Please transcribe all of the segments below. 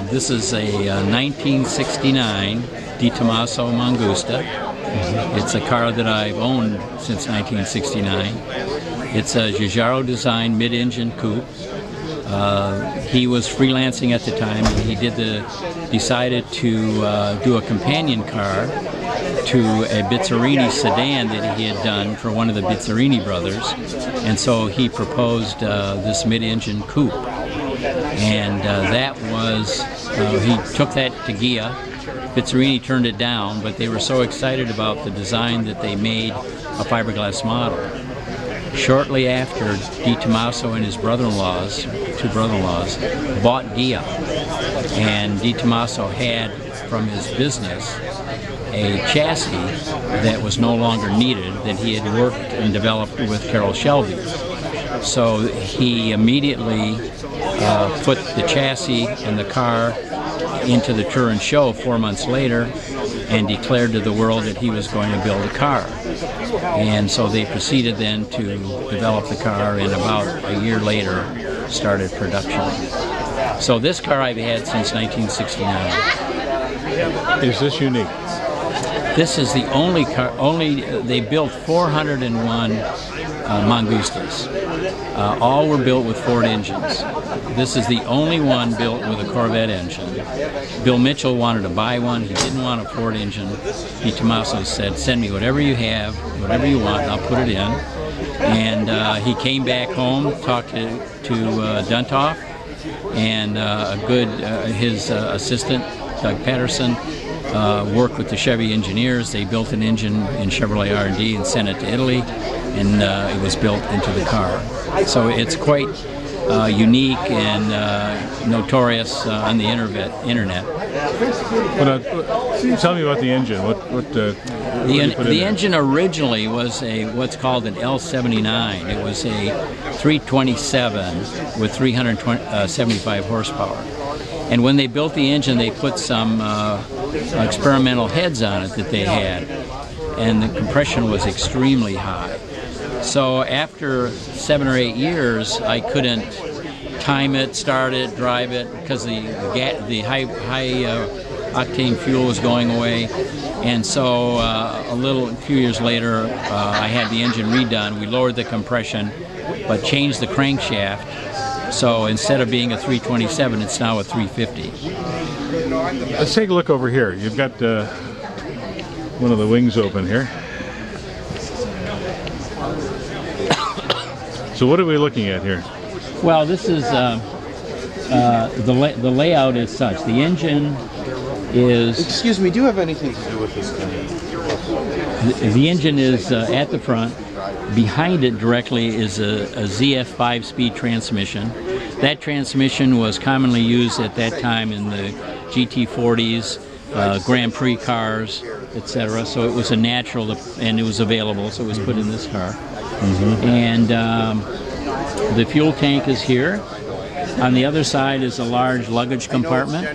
This is a 1969 DeTomaso Mangusta. It's a car that I've owned since 1969. It's a Giugiaro designed mid-engine coupe. He was freelancing at the time, and he decided to do a companion car to a Bizzarini sedan that he had done for one of the Bizzarini brothers, and so he proposed this mid-engine coupe, and that was he took that to Ghia. Bizzarini turned it down, but they were so excited about the design that they made a fiberglass model. Shortly after, DeTomaso and his brother-in-laws, two brother-in-laws, bought Ghia, and DeTomaso had from his business a chassis that was no longer needed, that he had worked and developed with Carroll Shelby. So he immediately put the chassis and the car into the Turin show 4 months later and declared to the world that he was going to build a car. And so they proceeded then to develop the car, and about a year later started production. So this car I've had since 1969. Is this unique? This is the only car, they built 401 Mangustas. All were built with Ford engines. This is the only one built with a Corvette engine. Bill Mitchell wanted to buy one. He didn't want a Ford engine. DeTomaso said, send me whatever you have, whatever you want, and I'll put it in. And he came back home, talked to Duntoff, and his assistant, Doug Patterson, worked with the Chevy engineers. They built an engine in Chevrolet R&D and sent it to Italy, and it was built into the car. So it's quite unique and notorious on the internet. Well, tell me about the engine. The engine originally was what's called an L79. It was a 327 with 375 horsepower. And when they built the engine, they put some experimental heads on it that they had, and the compression was extremely high. So after 7 or 8 years, I couldn't time it, start it, drive it, because the high octane fuel was going away. And so a few years later, I had the engine redone. We lowered the compression, but changed the crankshaft. So instead of being a 327, it's now a 350. Let's take a look over here. You've got one of the wings open here. So what are we looking at here? Well, this is the layout is such. The engine is... Excuse me, do you have anything to do with this thing? The engine is at the front. Behind it directly is a ZF 5-speed transmission. That transmission was commonly used at that time in the GT40s, Grand Prix cars, etc. So it was a natural, and it was available, so it was put in this car. And the fuel tank is here. On the other side is a large luggage compartment,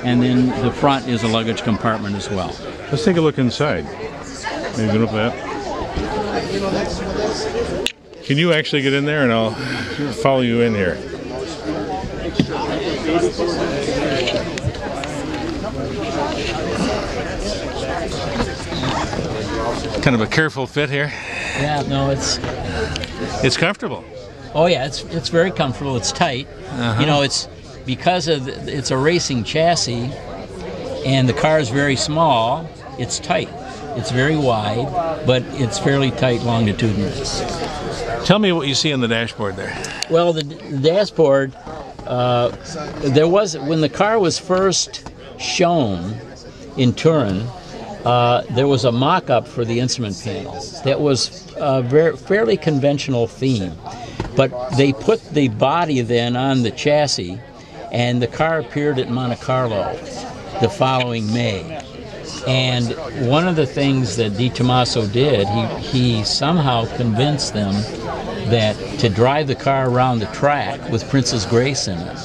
and then the front is a luggage compartment as well. Let's take a look inside. Maybe you can open that. Can you actually get in there, and I'll follow you in here? Kind of a careful fit here. Yeah, no, it's comfortable. Oh yeah, it's very comfortable. It's tight. You know, it's because it's a racing chassis, and the car is very small. It's tight. It's very wide, but it's fairly tight longitudinally. Tell me what you see on the dashboard there. Well, the dashboard, there was, when the car was first shown in Turin, there was a mock-up for the instrument panel that was a fairly conventional theme. But they put the body then on the chassis, and the car appeared at Monte Carlo the following May. And one of the things that DeTomaso did, he somehow convinced them that to drive the car around the track with Princess Grace in it.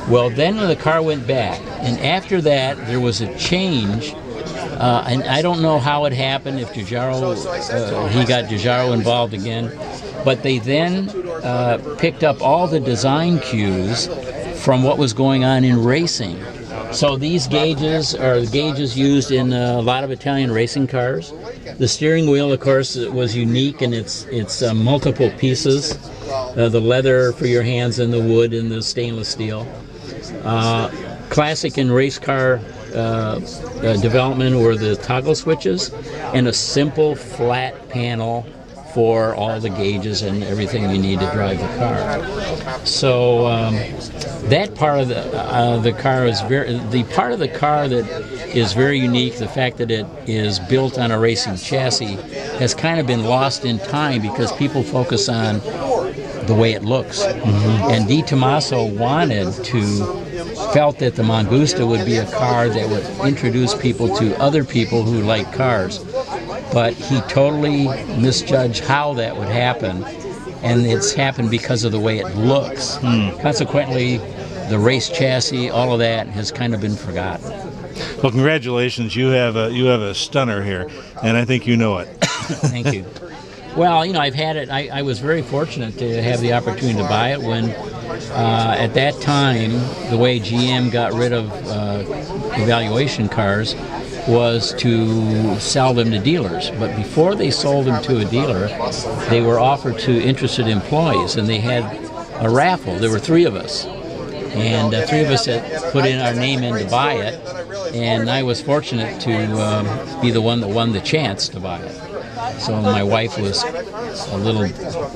Well, then when the car went back, and after that there was a change, and I don't know how it happened, if Giugiaro, he got Giugiaro involved again, but they then picked up all the design cues from what was going on in racing. So these gauges are the gauges used in a lot of Italian racing cars. The steering wheel, of course, was unique in its multiple pieces. The leather for your hands and the wood and the stainless steel. Classic in race car development were the toggle switches and a simple flat panel for all the gauges and everything you need to drive the car. So that part of the car is the part of the car that is very unique. The fact that it is built on a racing chassis has kind of been lost in time because people focus on the way it looks. And DeTomaso felt that the Mangusta would be a car that would introduce people to other people who like cars. But he totally misjudged how that would happen, and it's happened because of the way it looks. Consequently, the race chassis, all of that has kind of been forgotten. Well, congratulations! You have a stunner here, and I think you know it. Thank you. Well, you know, I've had it. I was very fortunate to have the opportunity to buy it when, at that time, the way GM got rid of evaluation cars was to sell them to dealers. But before they sold them to a dealer, they were offered to interested employees, and they had a raffle. There were 3 of us, and 3 of us had put in our name in to buy it, and I was fortunate to be the one that won the chance to buy it. So my wife was a little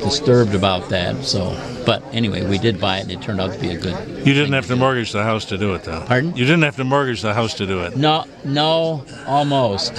disturbed about that. So, but anyway, we did buy it, and it turned out to be a good. You didn't have to mortgage the house to do it, though. Pardon? You didn't have to mortgage the house to do it. No, almost.